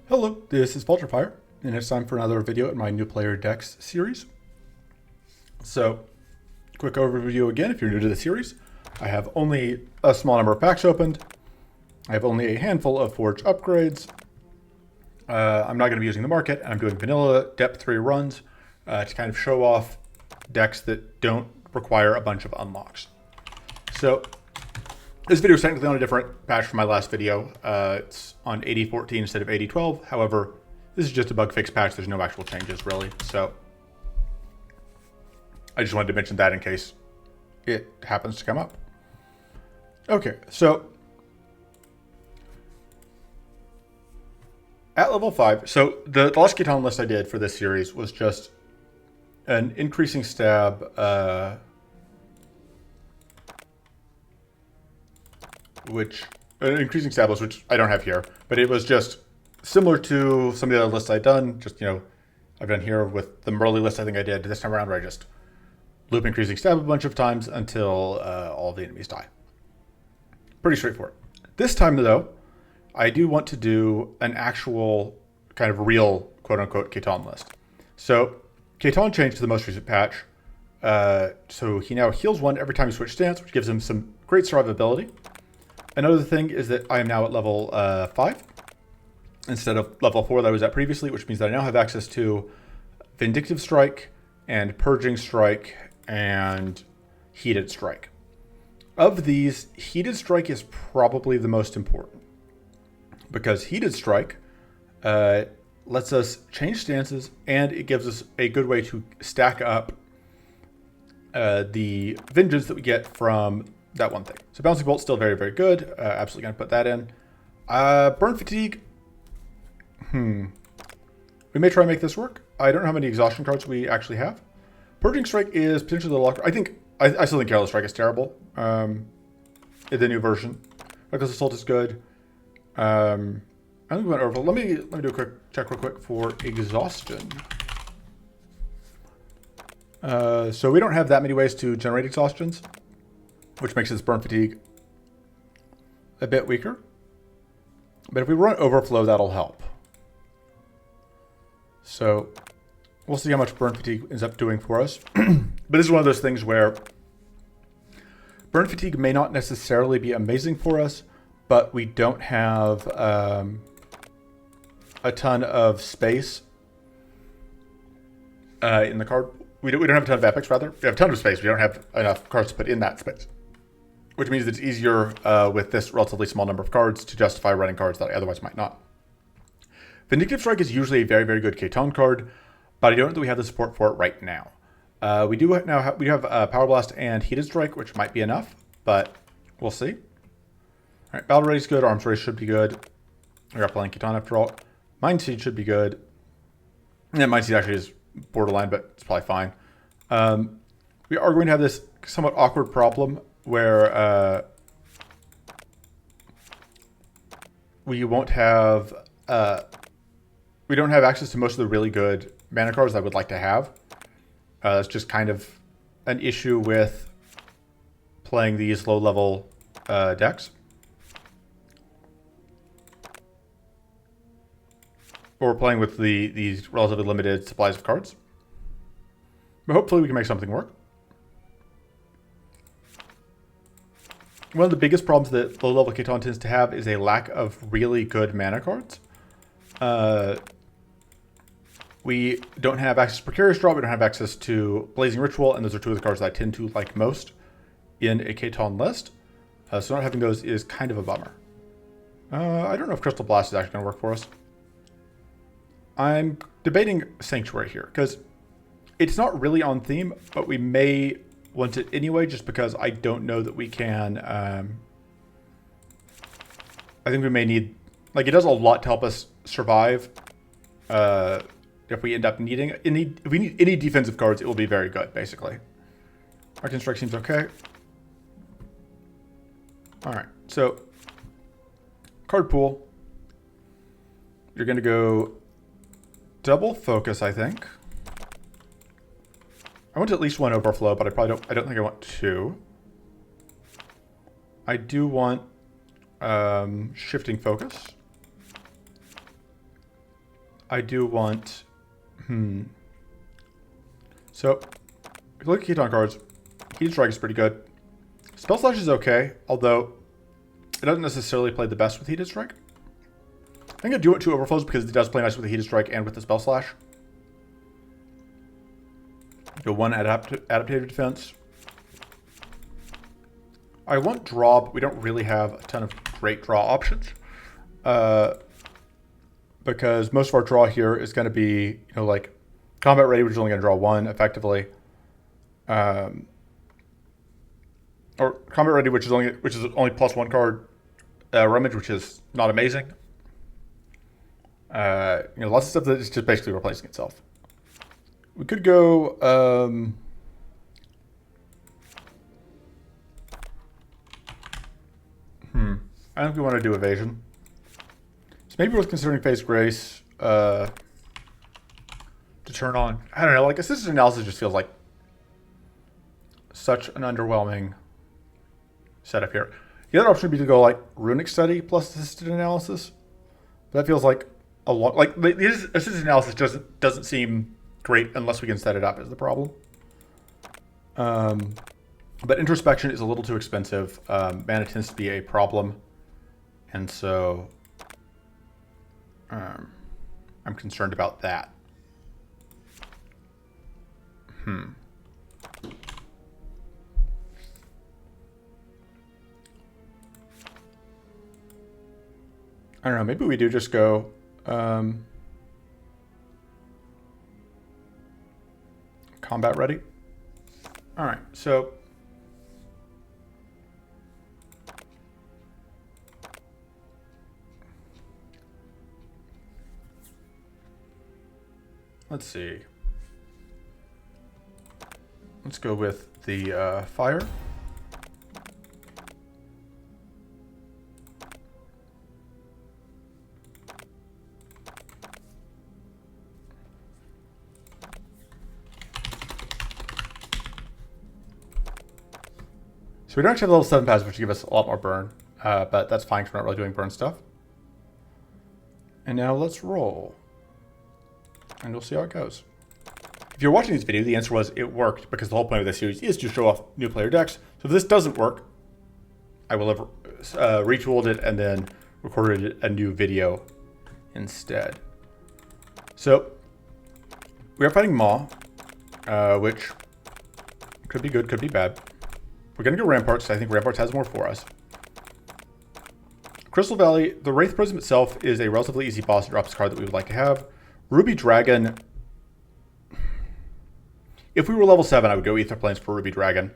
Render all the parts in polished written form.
Hello, this is Vulturefire, and it's time for another video in my New Player Decks series. So, quick overview again, if you're new to the series. I have only a small number of packs opened. I have only a handful of Forge upgrades. I'm not going to be using the market, and I'm doing vanilla depth 3 runs to kind of show off decks that don't require a bunch of unlocks. So, this video is technically on a different patch from my last video. It's on 8014 instead of 8012. However, this is just a bug fix patch. There's no actual changes, really. So I just wanted to mention that in case it happens to come up. Okay, so at level 5, so the last Caitan list I did for this series was just an increasing stab, which I don't have here, but it was just similar to some of the other lists I've done. Just, I've done here with the Merly list I think I did this time around, where I just loop increasing stab a bunch of times until all the enemies die. Pretty straightforward. This time, though, I do want to do an actual kind of real quote-unquote Caitan list. So Caitan changed to the most recent patch. So he now heals 1 every time you switch stance, which gives him some great survivability. Another thing is that I am now at level 5 instead of level 4 that I was at previously, which means that I now have access to Vindictive Strike and Purging Strike and Heated Strike. Of these, Heated Strike is probably the most important, because Heated Strike lets us change stances, and it gives us a good way to stack up the vengeance that we get from that one thing. So Bouncing Bolt's still very, very good. Absolutely going to put that in. Burn Fatigue. We may try and make this work. I don't know how many exhaustion cards we actually have. Purging Strike is potentially the locker. I still think Careless Strike is terrible. In the new version. Reckless Assault is good. I think we went over. Let me do a quick check real quick for exhaustion. So we don't have that many ways to generate exhaustions, which makes this Burn Fatigue a bit weaker. But if we run Overflow, that'll help. So we'll see how much Burn Fatigue ends up doing for us. But this is one of those things where Burn Fatigue may not necessarily be amazing for us, but we don't have a ton of space in the card. We don't have a ton of epics, rather. We have a ton of space. We don't have enough cards to put in that space, which means it's easier with this relatively small number of cards to justify running cards that I otherwise might not. Vindictive Strike is usually a very, very good Caitan card, but I don't know that we have the support for it right now. We do now have Power Blast and Heated Strike, which might be enough, but we'll see. All right, Battle Ready is good. Arms Race should be good. We are playing Caitan after all. Mind Seed should be good. Yeah, Mind Seed actually is borderline, but it's probably fine. We are going to have this somewhat awkward problem where we don't have access to most of the really good mana cards I would like to have. It's just kind of an issue with playing these low-level decks. Or playing with these relatively limited supplies of cards. But hopefully we can make something work. One of the biggest problems that low-level Caitan tends to have is a lack of really good mana cards. We don't have access to Precarious Draw, we don't have access to Blazing Ritual, and those are two of the cards that I tend to like most in a Caitan list. So not having those is kind of a bummer. I don't know if Crystal Blast is actually going to work for us. I'm debating Sanctuary here, because it's not really on theme, but we may want it anyway, just because I don't know that we can... I think we may need... Like, it does a lot to help us survive. If we end up needing... If we need any defensive cards, it will be very good, basically. Arcane Strike seems okay. Alright, so... Card pool. You're going to go... Double Focus, I think. I want at least 1 Overflow, but I don't think I want 2. I do want Shifting Focus. I do want... So, if you look at Caitan cards, Heated Strike is pretty good. Spell Slash is okay, although it doesn't necessarily play the best with Heated Strike. I think I do want 2 Overflows because it does play nice with the Heated Strike and with the Spell Slash. Go 1 Adaptive Defense. I want Draw, but we don't really have a ton of great draw options. Because most of our draw here is going to be, like Combat Ready, which is only going to draw 1 effectively. Or Combat Ready, which is only +1 card. Rummage, which is not amazing. Lots of stuff that is just basically replacing itself. We could go. I don't think we want to do Evasion. So maybe worth considering Phase Grace to turn on. I don't know. Like Assisted Analysis just feels like such an underwhelming setup here. The other option would be to go like Runic Study plus Assisted Analysis. But that feels like a lot. Like the Assisted Analysis doesn't seem great unless we can set it up is the problem. But Introspection is a little too expensive. Mana tends to be a problem. And so I'm concerned about that. I don't know, maybe we do just go Combat Ready. All right, so let's see. Let's go with the Fire. So we don't actually have level 7 pads, which give us a lot more burn, but that's fine because we're not really doing burn stuff. And now let's roll. And we'll see how it goes. If you're watching this video, the answer was it worked because the whole point of this series is to show off new player decks. So if this doesn't work, I will have retooled it and then recorded a new video instead. So we are fighting Maw, which could be good, could be bad. We're going to go Ramparts. I think Ramparts has more for us. Crystal Valley, the Wraith Prism itself is a relatively easy boss and drops card that we would like to have. Ruby Dragon. If we were level 7, I would go Ether Planes for Ruby Dragon.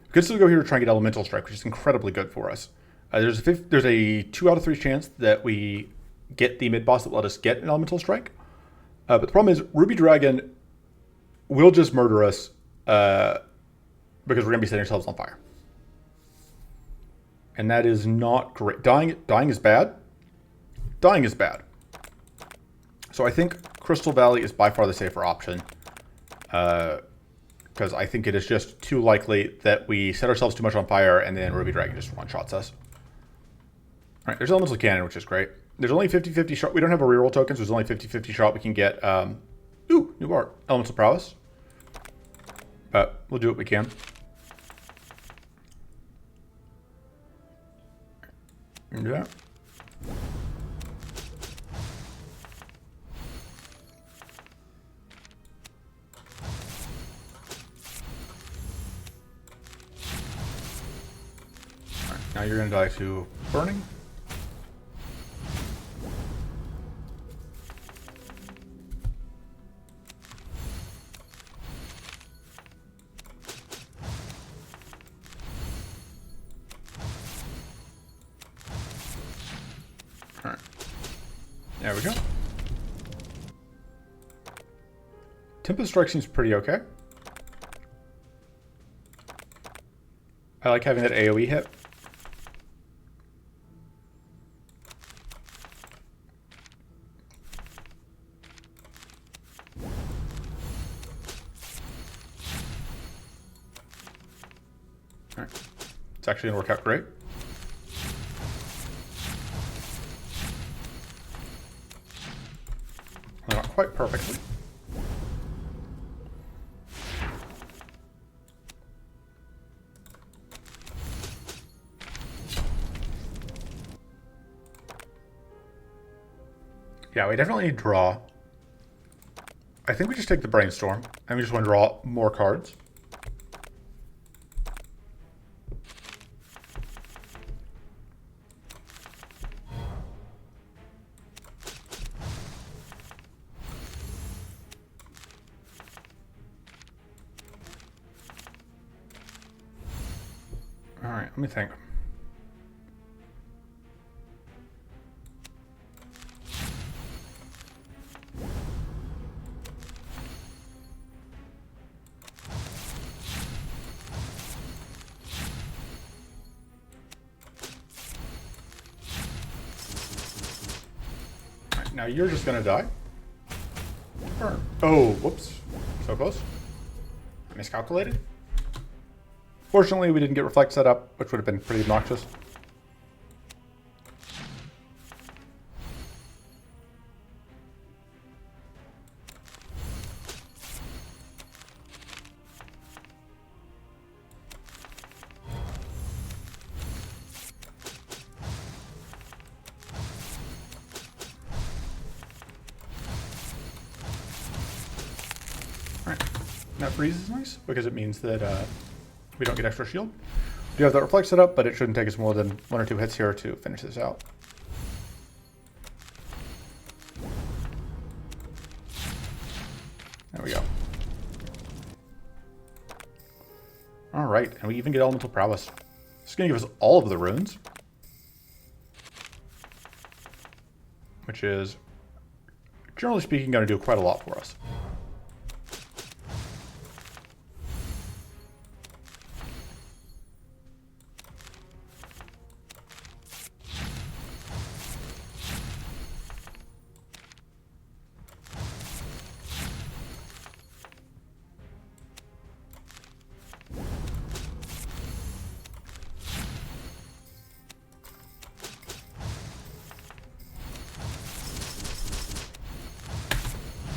We could still go here to try and get Elemental Strike, which is incredibly good for us. There's a 2 out of 3 chance that we get the mid-boss that will let us get an Elemental Strike. But the problem is Ruby Dragon will just murder us because we're going to be setting ourselves on fire. And that is not great. Dying is bad. Dying is bad. So I think Crystal Valley is by far the safer option. Because I think it is just too likely that we set ourselves too much on fire and then Ruby Dragon just one-shots us. All right, there's Elemental Cannon, which is great. There's only 50-50 shot. We don't have a reroll token, so there's only 50-50 shot we can get. Ooh, new art. Elemental Prowess. But we'll do what we can. Do that. Right, now you're going to die to burning. Alright. There we go. Tempest Strike seems pretty okay. I like having that AoE hit. Alright. It's actually going to work out great. Well, not quite perfectly. Yeah, we definitely need draw. I think we just take the brainstorm, and we just want to draw more cards. All right, let me think. All right, now you're just gonna die. Oh, whoops. So close. Miscalculated. Fortunately, we didn't get reflect set up, which would have been pretty obnoxious. Alright, that freeze is nice because it means that we don't get extra shield. We do have that reflect set up, but it shouldn't take us more than 1 or 2 hits here to finish this out. There we go. Alright, and we even get elemental prowess. This is going to give us all of the runes, which is, generally speaking, going to do quite a lot for us.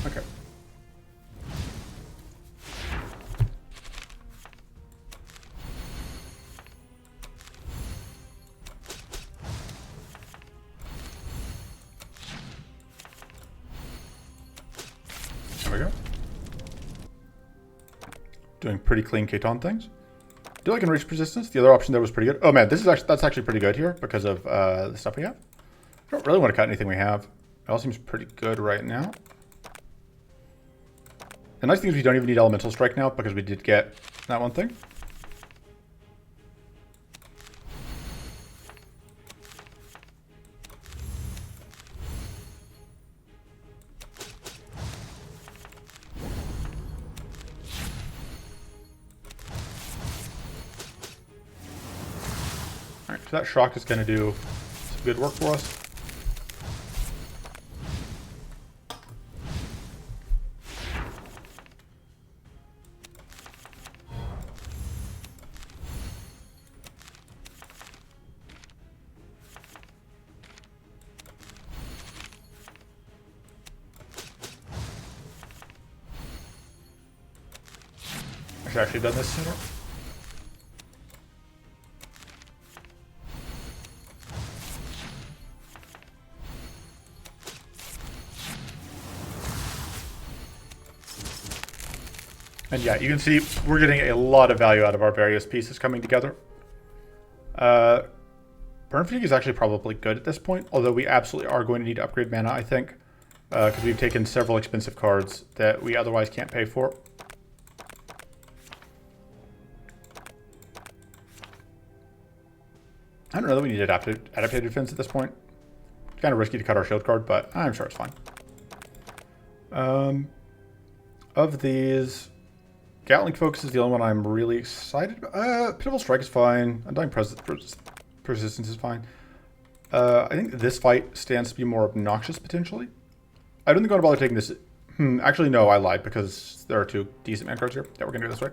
Okay. There we go. Doing pretty clean Caitan things. Do like enriched persistence. The other option there was pretty good. Oh man, that's actually pretty good here because of the stuff we have. I don't really want to cut anything we have. It all seems pretty good right now. The nice thing is we don't even need elemental strike now because we did get that one thing. Alright, so that shock is going to do some good work for us. I should actually have done this sooner. And yeah, you can see we're getting a lot of value out of our various pieces coming together. Burn Fatigue is actually probably good at this point, although we absolutely are going to need to upgrade mana, I think, because we've taken several expensive cards that we otherwise can't pay for. I don't know that we need adapted defense at this point. It's kind of risky to cut our shield card, but I'm sure it's fine. Of these, Gatling Focus is the only one I'm really excited about. Pitiful Strike is fine. Undying Persistence is fine. I think this fight stands to be more obnoxious, potentially. I don't think I'm going to bother taking this. Actually, no, I lied, because there are 2 decent man cards here. Yeah, we're going to do this way.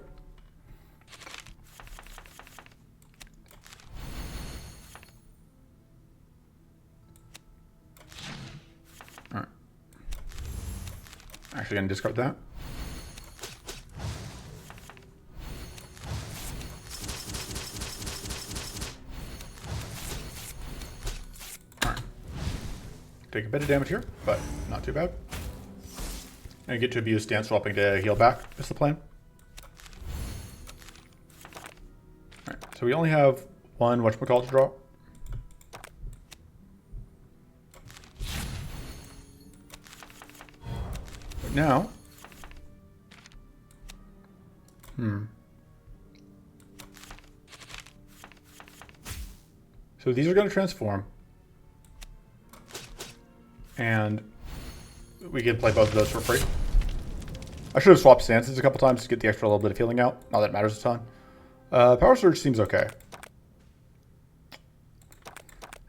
Alright. Actually gonna discard that. Alright. Take a bit of damage here, but not too bad. And get to abuse stance swapping to heal back is the plan. Alright, so we only have one whatchamacallit to draw. But now... So these are going to transform. And we can play both of those for free. I should have swapped stances a couple times to get the extra little bit of healing out. Not that it matters a ton. Power Surge seems okay.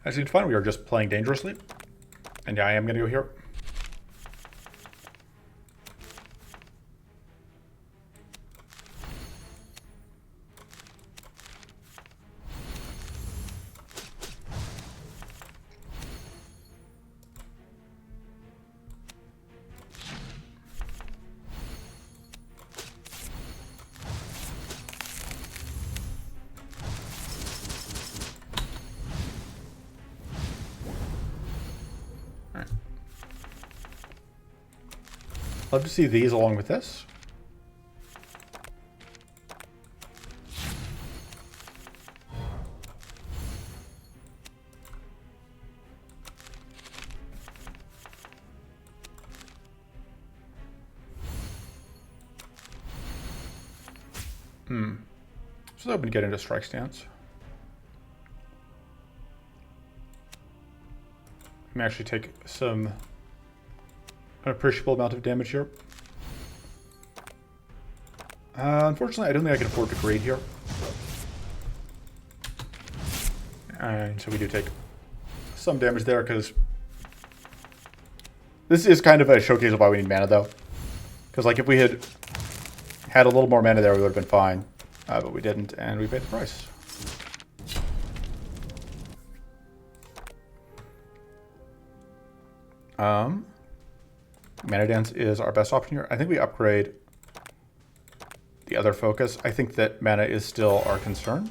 That seems fine. We are just playing dangerously. And yeah, I am going to go here. Love to see these along with this. So that would get into strike stance. Let me actually take an appreciable amount of damage here. Unfortunately, I don't think I can afford to grade here. And so we do take some damage there, because this is kind of a showcase of why we need mana, though. Because, like, if we had a little more mana there, we would have been fine. But we didn't, and we paid the price. Mana Dance is our best option here. I think we upgrade the other focus. I think that mana is still our concern.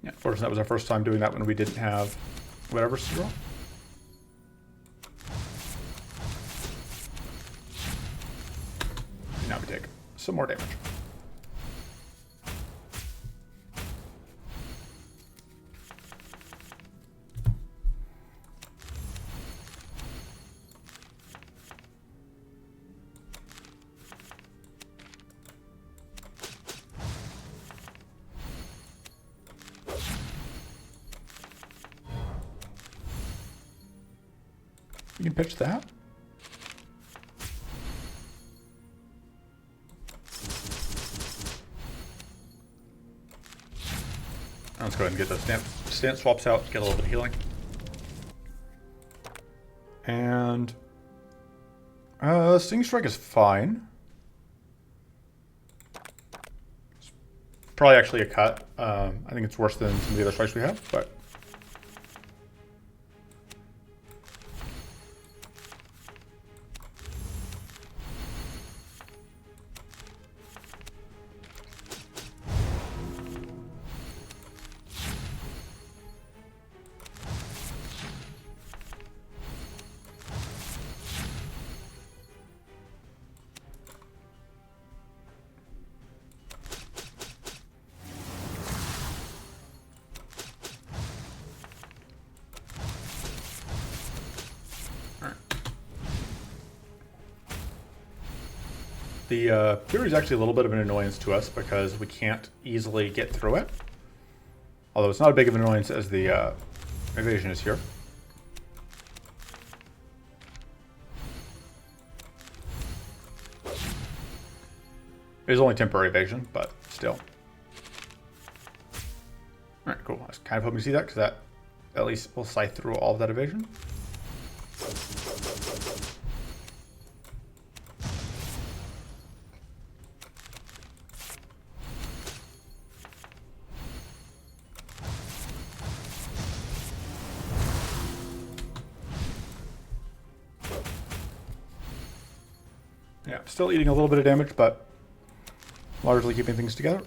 Yeah, fortunately, that was our first time doing that when we didn't have whatever to draw. Now we take some more damage. You can pitch that. Let's go ahead and get those stance swaps out, get a little bit of healing. And Sting Strike is fine. It's probably actually a cut. I think it's worse than some of the other strikes we have, but the Fury is actually a little bit of an annoyance to us because we can't easily get through it. Although it's not as big of an annoyance as the evasion is here. It is only temporary evasion, but still. Alright, cool. I was kind of hoping to see that because that at least we'll scythe through all of that evasion. Yeah, still eating a little bit of damage, but largely keeping things together.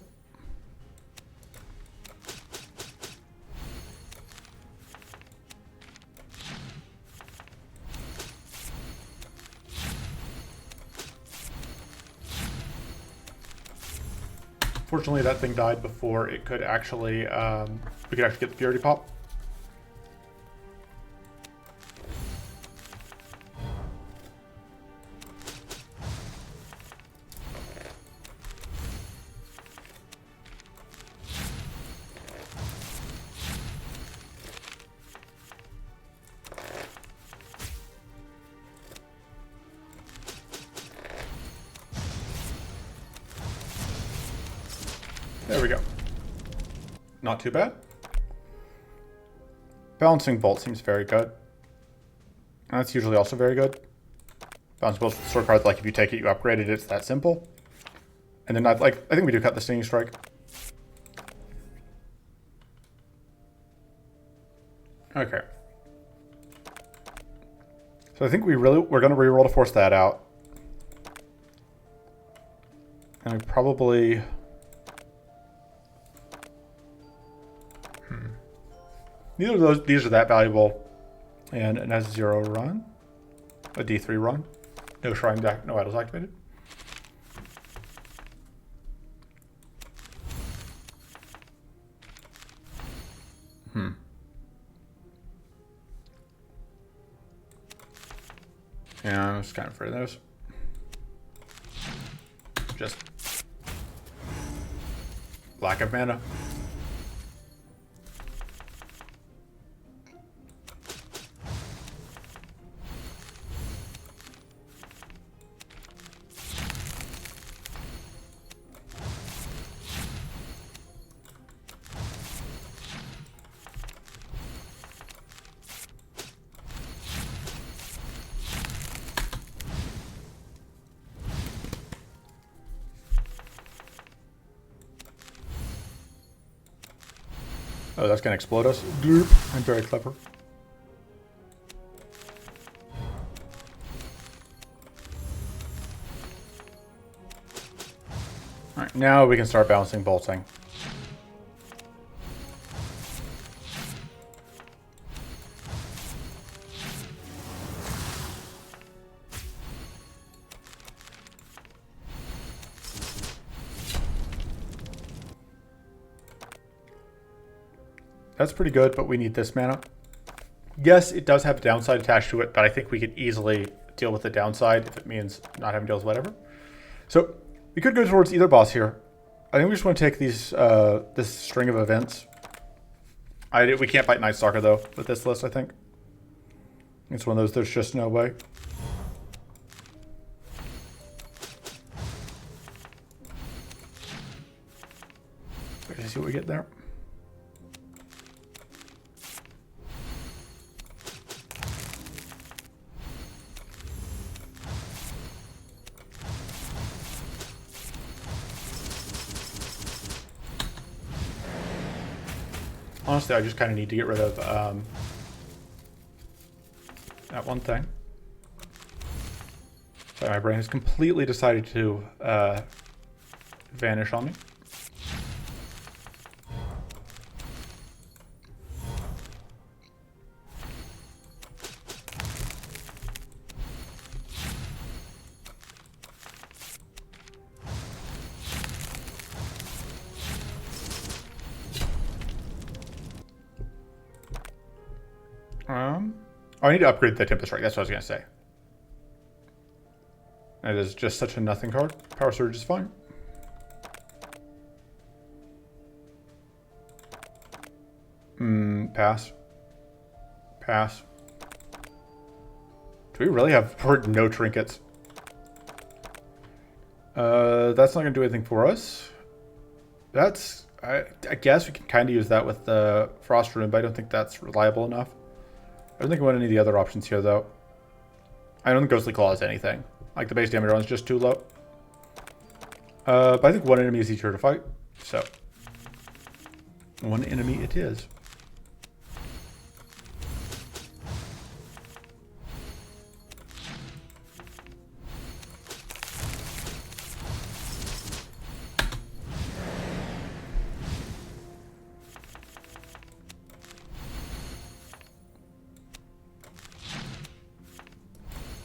Fortunately, that thing died before it could actually, we could actually get the purity pop. There we go. Not too bad. Balancing Bolt seems very good. That's usually also very good. Balancing Bolt's the sword card, like if you take it, you upgrade it. It's that simple. And then I think we do cut the Stinging Strike. Okay. So I think we're going to reroll to force that out. And we probably... Neither of these are that valuable. And it has 0 run. A D3 run. No shrine deck, no idols activated. Yeah, I'm just kind of afraid of those. Just lack of mana. Oh, that's going to explode us. Derp. I'm very clever. Alright, now we can start balancing bolting. That's pretty good, but we need this mana. Yes, it does have a downside attached to it, but I think we could easily deal with the downside if it means not having to deal with whatever. So we could go towards either boss here. I think we just want to take these this string of events. We can't fight Night Stalker though with this list, I think. It's one of those, there's just no way. Let's see what we get there. Honestly, I just kind of need to get rid of that one thing. Sorry, my brain has completely decided to vanish on me. Oh, I need to upgrade the Tempest Strike. That's what I was going to say. It is just such a nothing card. Power Surge is fine. Pass. Pass. Do we really have no trinkets? That's not going to do anything for us. That's I guess we can kind of use that with the Frost Rune, but I don't think that's reliable enough. I don't think I want any of the other options here, though. I don't think Ghostly Claw is anything. Like, the base damage on is just too low. But I think one enemy is easier to fight, so one enemy it is.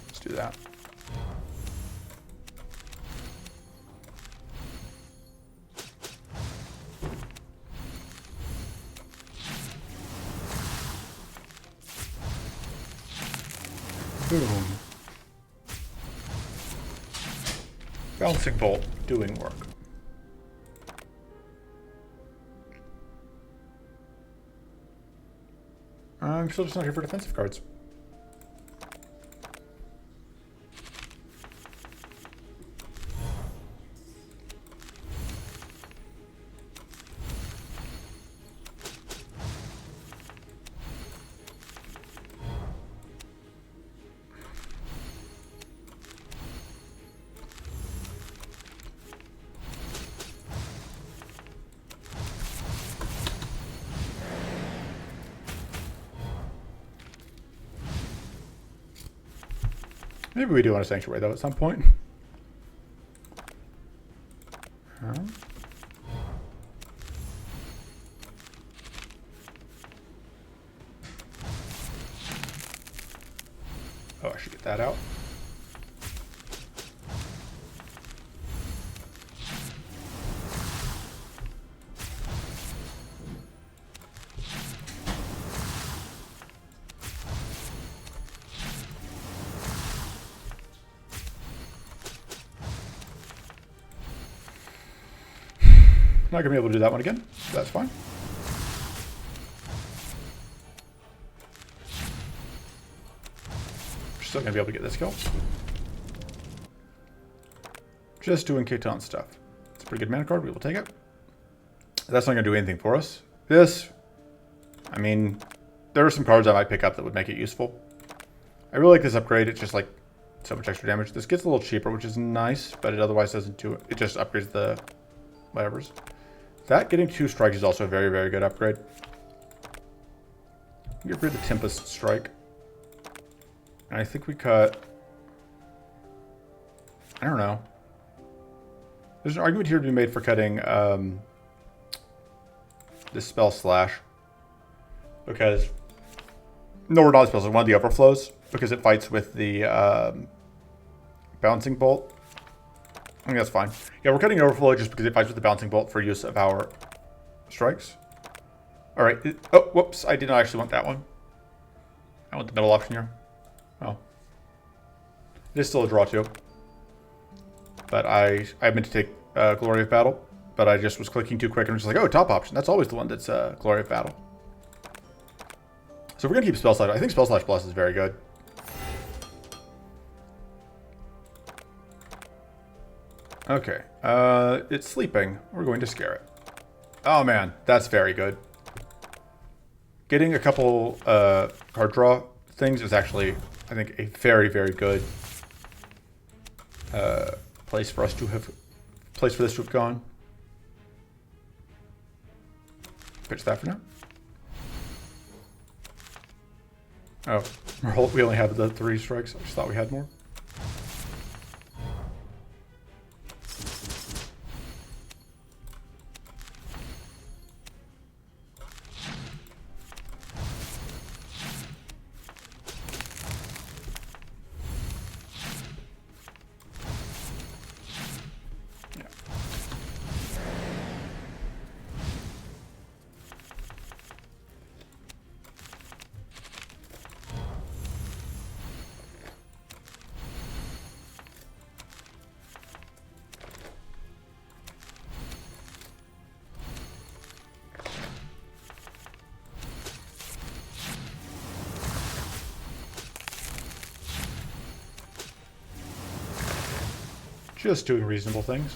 Let's do that. Boom. Bouncing Bolt doing work. I'm still just not here for defensive cards. Maybe we do want a Sanctuary, though, at some point. Huh? Oh, I should get that out. Not gonna be able to do that one again. So that's fine. Still gonna be able to get this kill. Just doing Caitan stuff. It's a pretty good mana card. We will take it. That's not gonna do anything for us. This, I mean, there are some cards I might pick up that would make it useful. I really like this upgrade. It's just like so much extra damage. This gets a little cheaper, which is nice, but it otherwise doesn't do it. It just upgrades the whatevers. That getting 2 strikes is also a very, very good upgrade. Get rid of the Tempest Strike. And I think we cut... I don't know. There's an argument here to be made for cutting this spell Slash. Because... No, we're not spells. It's one of the overflows. Because it fights with the Bouncing Bolt. I think that's fine. Yeah, we're cutting Overflow just because it fights with the Bouncing Bolt for use of our strikes. Alright. Oh, whoops. I did not actually want that one. I want the middle option here. Oh. It is still a draw too. But I meant to take Glory of Battle. But I just was clicking too quick and was just like, oh, top option. That's always the one that's Glory of Battle. So we're going to keep Spell Slash. I think Spell Slash Plus is very good. Okay, it's sleeping. We're going to scare it. Oh man, that's very good. Getting a couple card draw things is actually, I think, a very, very good place for us to have, place for this to have gone. Pitch that for now. Oh, we only have the 3 strikes. I just thought we had more. Just doing reasonable things.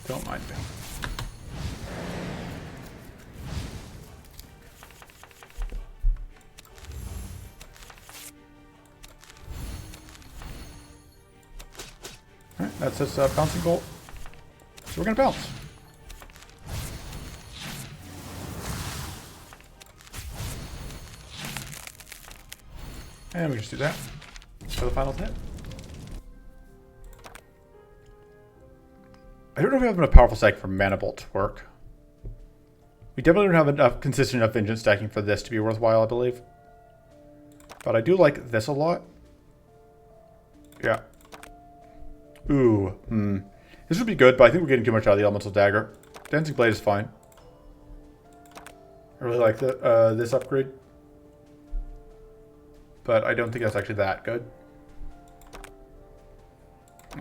Don't mind me. Alright, that's his bouncing bolt. So we're going to bounce. And we just do that for the final hit. I don't know if we have enough powerful stack for Mana Bolt to work. We definitely don't have enough consistent enough Vengeance stacking for this to be worthwhile, I believe. But I do like this a lot. Yeah. Ooh, This would be good, but I think we're getting too much out of the Elemental Dagger. Dancing Blade is fine. I really like this upgrade. But I don't think that's actually that good.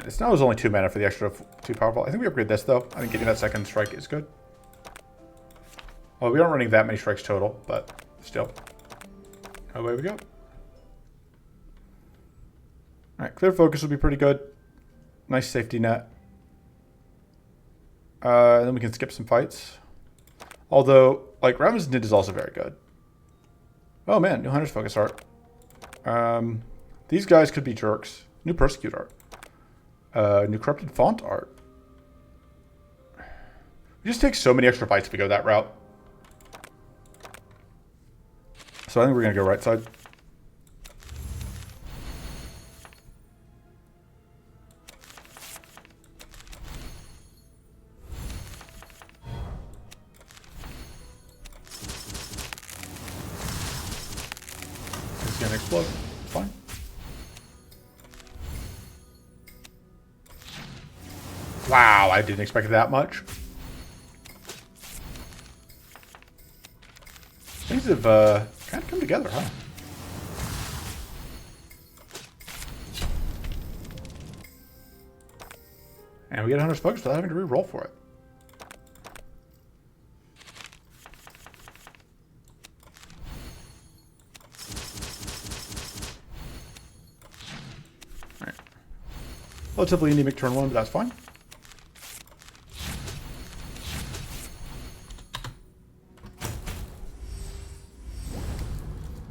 This now is only 2 mana for the extra 2 powerful. I think we upgrade this, though. I think getting that second strike is good. Well, we aren't running that many strikes total, but still. Away we go. Alright, Clear Focus will be pretty good. Nice safety net. And then we can skip some fights. Although, like, Raven's Nid is also very good. Oh man, new Hunter's Focus art. These guys could be jerks. New Persecute art. New Corrupted Font art. We just take so many extra fights if we go that route. So I think we're going to go right side. It's going to explode. It's fine. Wow, I didn't expect that much. Things have kind of come together, huh? And we get Hunter's Focus without having to re-roll for it. Alright. Relatively anemic turn 1, but that's fine.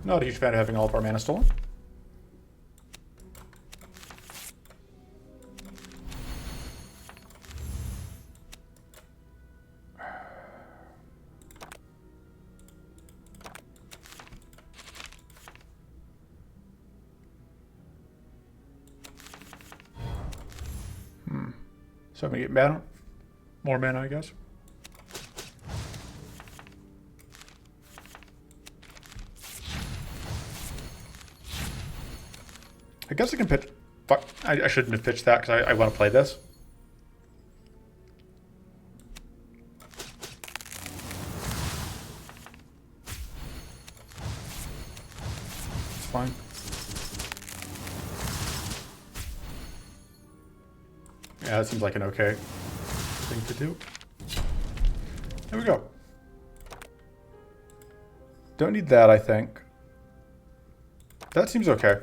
Not a huge fan of having all of our mana stolen. So I'm gonna get mana. More mana, I guess. I guess I can pitch. Fuck, I shouldn't have pitched that because I want to play this. It's fine. Yeah, that seems like an okay thing to do. There we go. Don't need that, I think. That seems okay.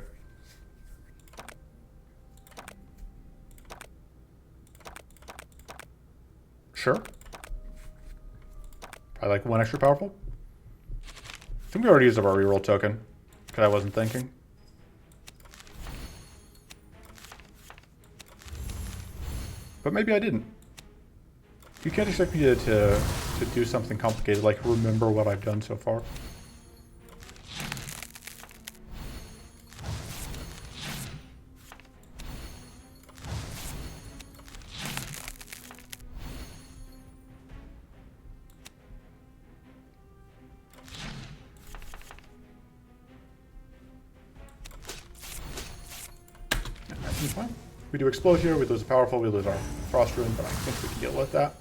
Sure. Probably like 1 extra powerful. I think we already used up our reroll token because I wasn't thinking. But maybe I didn't. You can't expect me to do something complicated like remember what I've done so far. Fine. We do explode here, we lose a powerful, we lose our frost rune, but I think we can deal with that.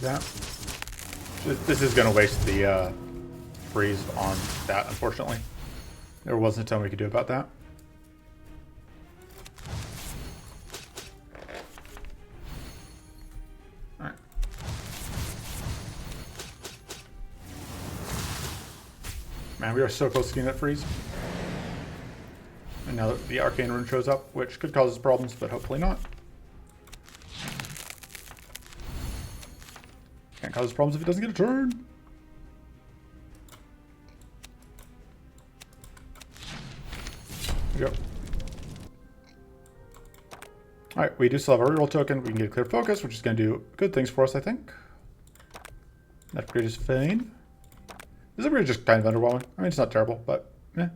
that. This is going to waste the freeze on that, unfortunately. There wasn't a ton we could do about that. Alright. Man, we are so close to getting that freeze. And now that the arcane rune shows up, which could cause us problems, but hopefully not. Can't cause us problems if it doesn't get a turn. There we go. Alright, we do still have a reroll token. We can get a clear focus, which is going to do good things for us, I think. That upgrade is fine. This upgrade is just kind of underwhelming. I mean, it's not terrible, but eh.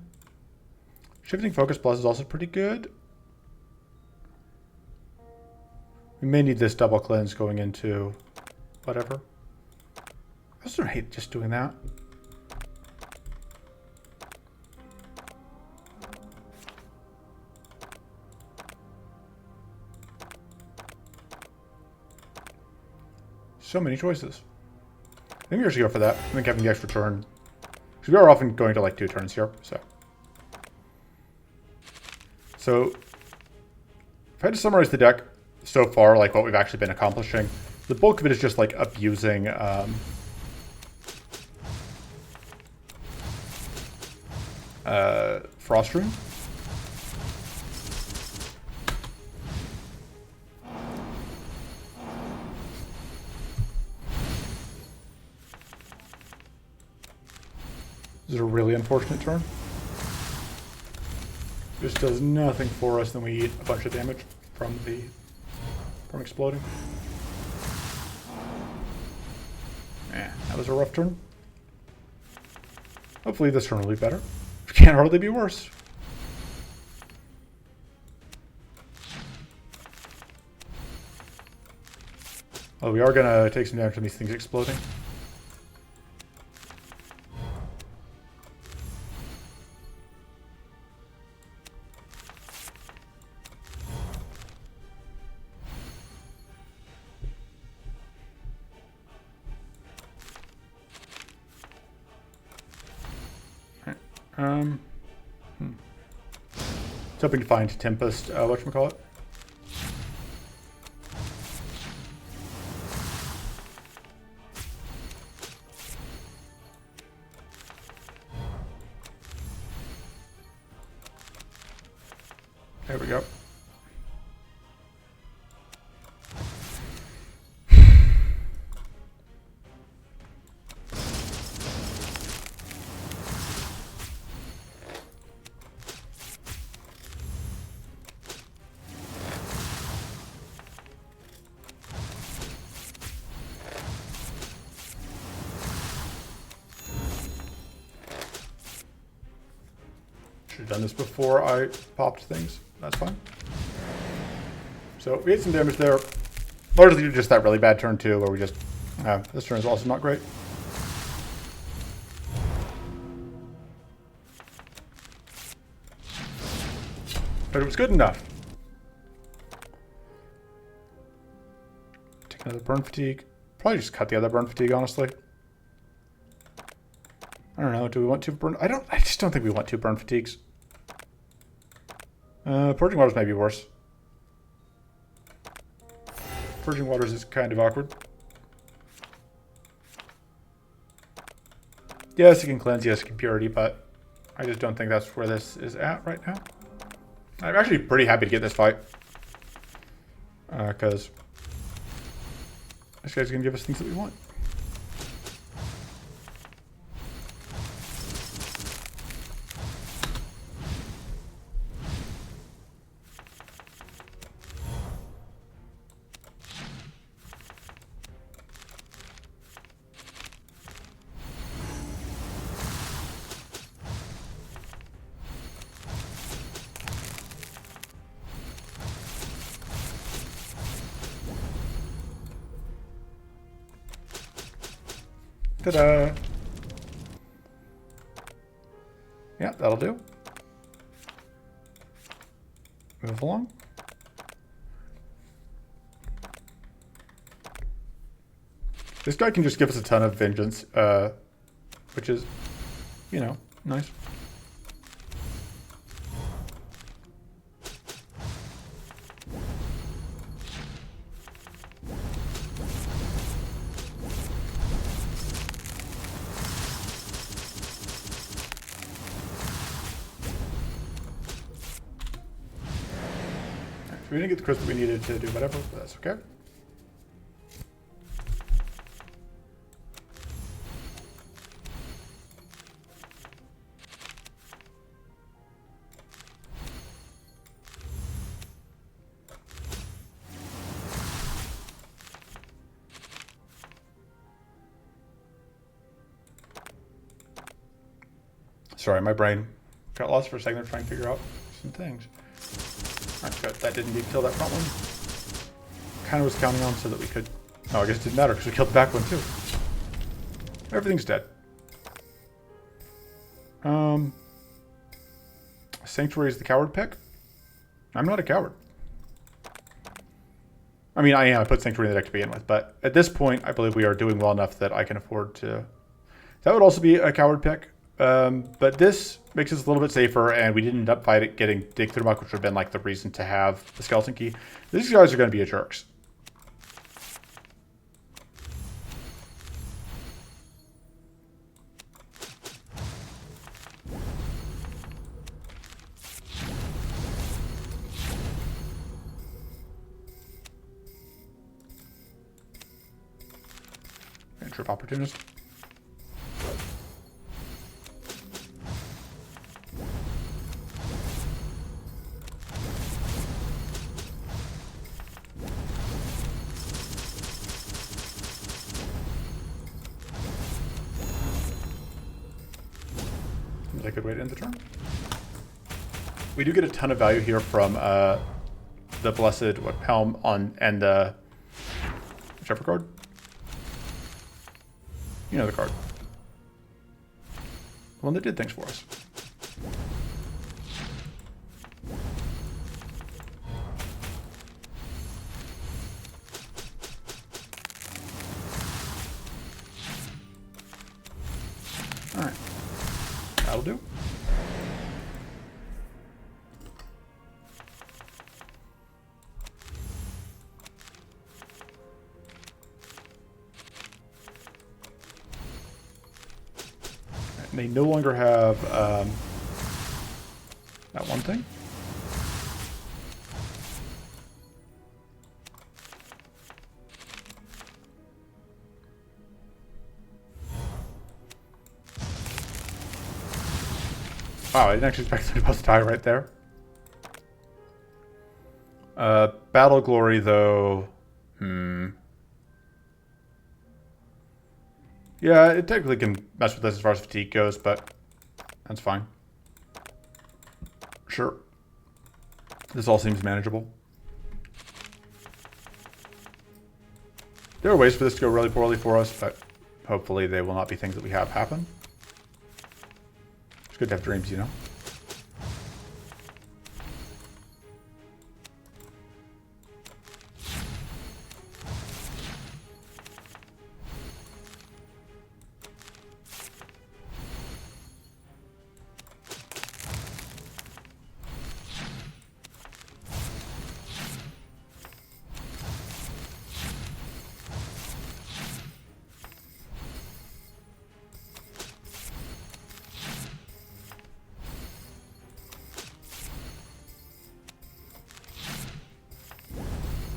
Shifting focus plus is also pretty good. We may need this double cleanse going into whatever. I also hate just doing that. So many choices. I think we should go for that. I think having the extra turn. Because we are often going to like 2 turns here, so. So, if I had to summarize the deck so far, like what we've actually been accomplishing, the bulk of it is just like abusing Frost Rune. This is a really unfortunate turn. Just does nothing for us, then we eat a bunch of damage from exploding. Yeah, that was a rough turn. Hopefully this turn will be better. It can't hardly be worse. Well, we are gonna take some damage from these things exploding. Was hoping to find Tempest, whatchamacallit. There we go. Should have done this before I popped things. That's fine. So we had some damage there. Largely just that really bad turn too, where we just... this turn is also not great. But it was good enough. Take another burn fatigue. Probably just cut the other burn fatigue, honestly. I don't know. Do we want 2 burn? I just don't think we want 2 burn fatigues. Purging Waters may be worse. Purging Waters is kind of awkward. Yes, it can cleanse, yes, it can purity, but I just don't think that's where this is at right now. I'm actually pretty happy to get this fight. Because this guy's going to give us things that we want. Ta-da! Yeah, that'll do. Move along. This guy can just give us a ton of vengeance, which is, you know, nice. We didn't get the crystal we needed to do whatever, but that's okay. Sorry, my brain got lost for a second trying to figure out some things. Alright, good. That didn't kill that front one. Kind of was counting on so that we could... Oh, I guess it didn't matter because we killed the back one too. Everything's dead. Sanctuary is the coward pick? I'm not a coward. I mean, I am. I put Sanctuary in the deck to begin with, but at this point, I believe we are doing well enough that I can afford to... That would also be a coward pick. But this makes us a little bit safer, and we didn't end up getting Dig Through Muck, which would have been like the reason to have the skeleton key. These guys are going to be jerks. And trip opportunist. A good way to end the turn. We do get a ton of value here from the Blessed Helm on and the whichever card. You know the card. The one that did things for us. Alright. That'll do. And they no longer have that one thing. Wow, I didn't actually expect them to die right there. Battle Glory, though. Yeah, it technically can mess with this as far as fatigue goes, but that's fine. Sure. This all seems manageable. There are ways for this to go really poorly for us, but hopefully they will not be things that we have happen. It's good to have dreams, you know?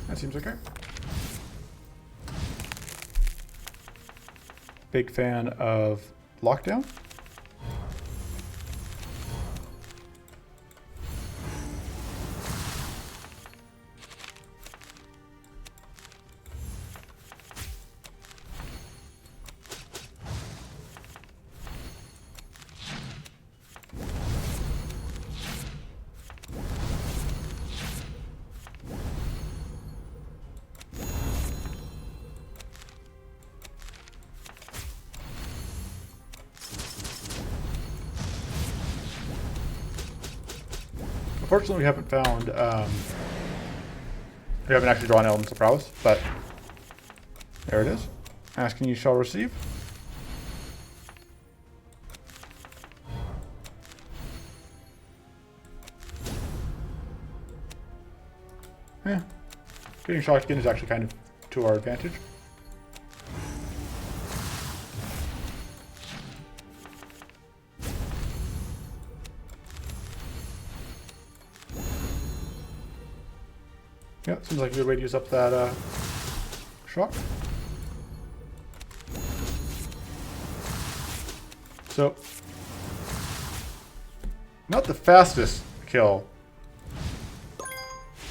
That seems okay. Big fan of Lockdown. Unfortunately, we haven't found, we haven't actually drawn Elements of Prowess, but there it is. Asking you shall receive. Yeah. Getting shocked again is actually kind of to our advantage. Yeah, seems like a good way to use up that shock. So, not the fastest kill,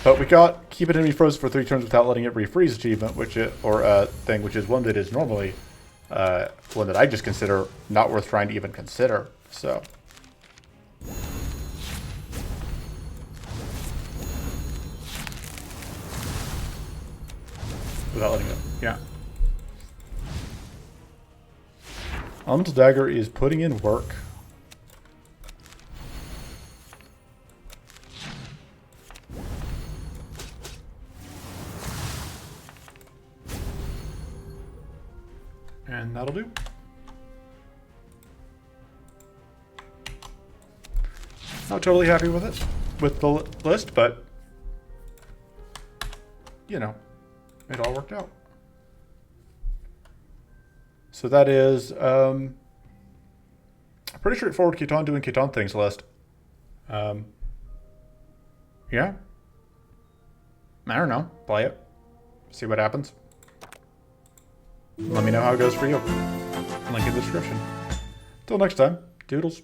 but we got keep an enemy frozen for 3 turns without letting it refreeze achievement, which thing, which is one that is normally one that I just consider not worth trying to even consider. So. Without letting it, yeah. Elemental Dagger is putting in work. And that'll do. Not totally happy with it, with the list, but, you know, it all worked out. So that is pretty straightforward Caitan doing Caitan things list. Yeah. I don't know. Play it. See what happens. Let me know how it goes for you. Link in the description. Till next time, doodles.